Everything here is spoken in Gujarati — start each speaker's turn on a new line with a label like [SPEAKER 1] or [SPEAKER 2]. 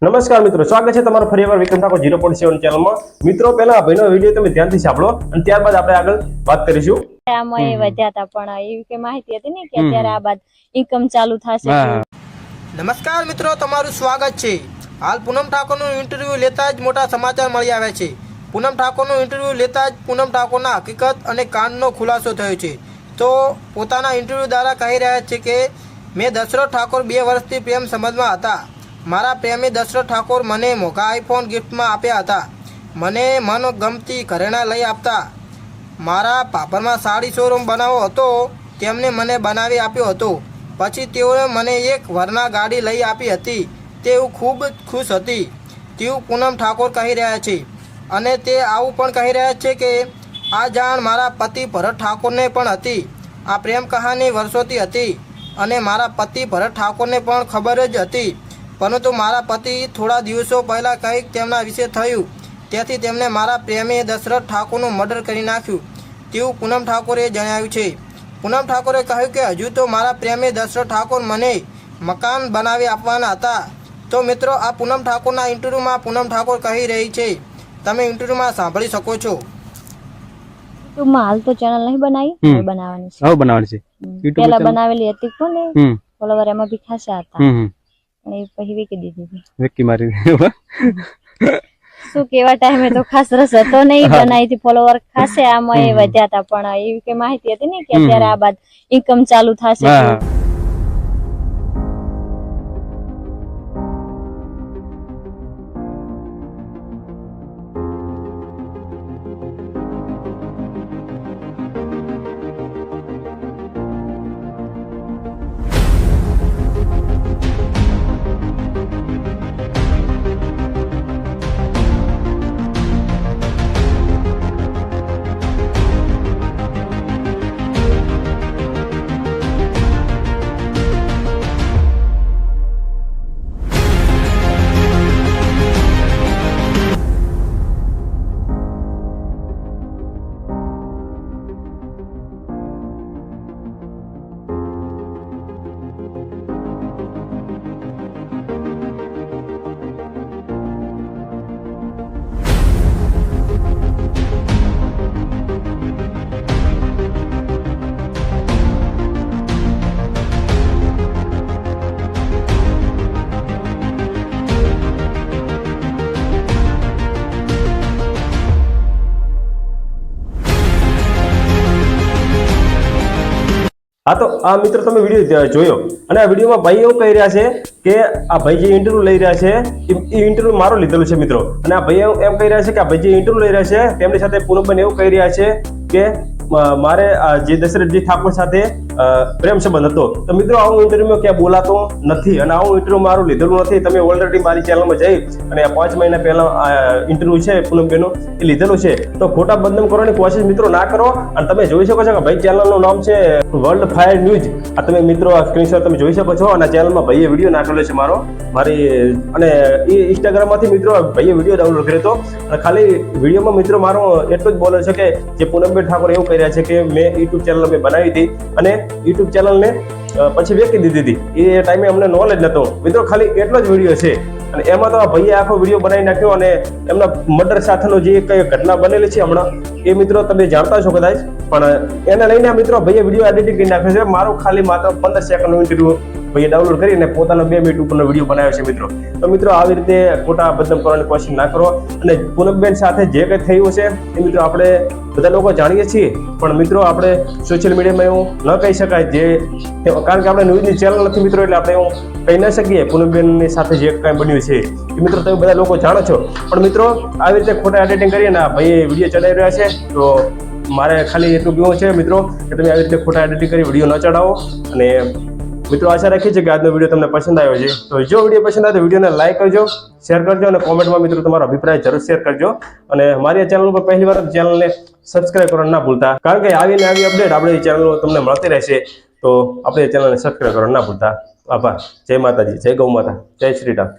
[SPEAKER 1] નમસ્કાર મિત્રો, સ્વાગત છે તમારો ફરીવાર વિક્રમ ઠાકોર 0.7 ચેનલમાં। મિત્રો પહેલા ભાઈનો વિડિયો તમે ધ્યાનથી સાંભળો અને ત્યારબાદ આપણે આગળ વાત કરીશું।
[SPEAKER 2] આમાં એ વધ્યા હતા પણ એવી કે માહિતી હતી ને કે અત્યારે આ બાદ ઇન્કમ ચાલુ થશે।
[SPEAKER 3] નમસ્કાર મિત્રો, તમારું સ્વાગત છે। હાલ પૂનમ ઠાકોરનું ઇન્ટરવ્યુ લેતા જ મોટા સમાચાર મળી આવ્યા છે। પૂનમ ઠાકોરનું ઇન્ટરવ્યુ લેતા જ પૂનમ ઠાકોરના હકીકત અને કાંડનો ખુલાસો થયો છે। તો પોતાના ઇન્ટરવ્યુ દ્વારા કહી રહ્યા છે કે મેં દશરથ ઠાકોર 2 વર્ષથી પ્રેમ સંબંધમાં હતા। મારા પ્રેમી દશરથ ઠાકોર મને મોંઘા આઈફોન ગિફ્ટમાં આપ્યા હતા। મને મનગમતી ઘરેણાં લઈ આપતા। મારા પાપરમાં સાડી શોરૂમ બનાવવો હતો, તેમને મને બનાવી આપ્યો હતો। પછી તેઓએ મને એક વરના ગાડી લઈ આપી હતી। તેઓ ખૂબ ખુશ હતી તેવું પૂનમ ઠાકોર કહી રહ્યા છે। અને તે આવું પણ કહી રહ્યા છે કે આ જાણ મારા પતિ ભરત ઠાકોરને પણ હતી। આ પ્રેમ કહાની વર્ષોથી હતી અને મારા પતિ ભરત ઠાકોરને પણ ખબર જ હતી, પરંતુ મારા પતિ થોડા દિવસો પહેલાં કંઈક તેમના વિશે થયું, તેથી તેમણે મારા પ્રેમી દશરથ ઠાકોરનું મર્ડર કરી નાખ્યું તેવું પૂનમ ઠાકોરે જણાવ્યું છે। પૂનમ ઠાકોરે કહ્યું કે હજુ તો મારા પ્રેમી દશરથ ઠાકોર મને મકાન બનાવી આપવાના હતા। તો મિત્રો, આ પૂનમ ઠાકોરના ઇન્ટરવ્યુમાં પૂનમ ઠાકોર કહી રહી છે, તમે ઇન્ટરવ્યુમાં સાંભળી શકો છો।
[SPEAKER 2] યુટ્યુબમાં હાલ તો ચેનલ નહીં બનાવી, બનાવવાની છે।
[SPEAKER 1] હવે બનાવવાની છે।
[SPEAKER 2] યુટ્યુબ પહેલા બનાવેલી હતી કોને ફોલોવર એમાં બી ખાસા હતા, પણ એ પછી વેકી દીધી હતી,
[SPEAKER 1] વેકી મારી।
[SPEAKER 2] શું કેવા ટાઈમે તો ખાસ રસ હતો નહીં, બનાવી હતી ફોલોવર ખાસે આમાં એ વધ્યા હતા પણ એવી કે માહિતી હતી ને કે અત્યારે આ બાદ ઇન્કમ ચાલુ થશે।
[SPEAKER 1] હા, તો આ મિત્રો તમે વિડીયો જોયો અને આ વિડીયોમાં ભાઈ એવું કહી રહ્યા છે કે આ ભાઈ જે ઇન્ટરવ્યુ લઈ રહ્યા છે એ ઇન્ટરવ્યુ મારો લીધેલું છે મિત્રો। અને આ ભાઈ એમ કહી રહ્યા છે કે આ ભાઈ જે ઇન્ટરવ્યુ લઈ રહ્યા છે તેમની સાથે પૂનમબેન એવું કહી રહ્યા છે કે મારે જે દશરથજી ઠાકોર સાથે પ્રેમ સંબંધ હતો। તો મિત્રો, આવું ઇન્ટરવ્યુમાં ક્યાં બોલાતો નથી અને આવું ઇન્ટરવ્યુ મારું લીધેલું નથી। તમે ઓલરેડી મારી ચેનલમાં જઈ અને 5 મહિના પહેલા ઇન્ટરવ્યુ છે પૂનમબેનનું એ લીધેલું છે। તો ખોટા બદનામ કરવાની કોશિશ મિત્રો ના કરો। અને તમે જોઈ શકો છો કે ભાઈ ચેનલનું નામ છે વર્લ્ડ ફાયર ન્યૂઝ। આ તમે મિત્રો આ સ્ક્રીનશોટ તમે જોઈ શકો છો અને ચેનલમાં ભાઈએ વિડીયો નાખેલો છે મારી અને એ ઇન્સ્ટાગ્રામમાંથી મિત્રો ભાઈએ વિડીયો ડાઉનલોડ કર્યો હતો અને ખાલી વિડીયોમાં મિત્રો મારો એટલું જ બોલે છે કે જે પૂનમબેન ઠાકોર એવું કહી રહ્યા છે કે મેં યુટ્યુબ ચેનલ મેં બનાવી હતી અને યુટ્યુબ ચેનલને પછી વેચી દીધી હતી। એ ટાઈમે અમને નોલેજ નહોતો મિત્રો, ખાલી એટલો જ વિડીયો છે। અને એમાં તો આ ભાઈએ આખો વિડીયો બનાવી નાખ્યો અને એમના મર્ડર સાથેનો જે કઈ ઘટના બનેલી છે હમણાં એ મિત્રો તમે જાણતા છો કદાચ, પણ એને લઈને મિત્રો ભાઈએ વિડીયો એડિટિંગ કરી નાખ્યો છે। મારો ખાલી માત્ર 15 સેકન્ડનો ઇન્ટરવ્યુ ભાઈએ ડાઉનલોડ કરીને પોતાનો 2 મિનિટ ઉપરનો વિડીયો બનાવ્યો છે મિત્રો। તો મિત્રો, આવી રીતે ખોટા બદનામ કરવાની કોશિશ ના કરો। અને પૂનમબેન સાથે જે કંઈ થયું છે એ મિત્રો આપણે બધા લોકો જાણીએ છીએ, પણ મિત્રો આપણે સોશિયલ મીડિયામાં એવું ન કહી શકાય, કારણ કે આપણે ન્યૂઝની ચેનલ નથી મિત્રો, એટલે આપણે એવું કહી ન શકીએ પૂનમબેનની સાથે જે કાંઈ બન્યું છે એ મિત્રો તમે બધા લોકો જાણો છો। પણ મિત્રો, આવી રીતે ખોટા એડિટિંગ કરીને ભાઈએ વિડીયો ચડાવી રહ્યા છે। તો મારે ખાલી એટલું કહેવું છે મિત્રો કે તમે આવી રીતે ખોટા એડિટિંગ કરી વિડીયો ન ચડાવો। અને મિત્રો, આશા રાખીએ છીએ કે આજનો વિડીયો તમને પસંદ આવ્યો છે। તો જો વિડીયો પસંદ આવે તો વિડીયોને લાઈક કરજો, શેર કરજો અને કોમેન્ટમાં મિત્રો તમારો અભિપ્રાય જરૂર શેર કરજો। અને મારી આ ચેનલ પર પહેલી વાર ચેનલને સબસ્ક્રાઇબ કરવાનું ના ભૂલતા, કારણ કે આવી અપડેટ આપણી ચેનલ તમને મળતી રહેશે। તો આપણે ચેનલને સબસ્ક્રાઇબ કરવાનું ના ભૂલતા। આભાર। જય માતાજી, જય ગૌ માતા, જય શ્રી રામ।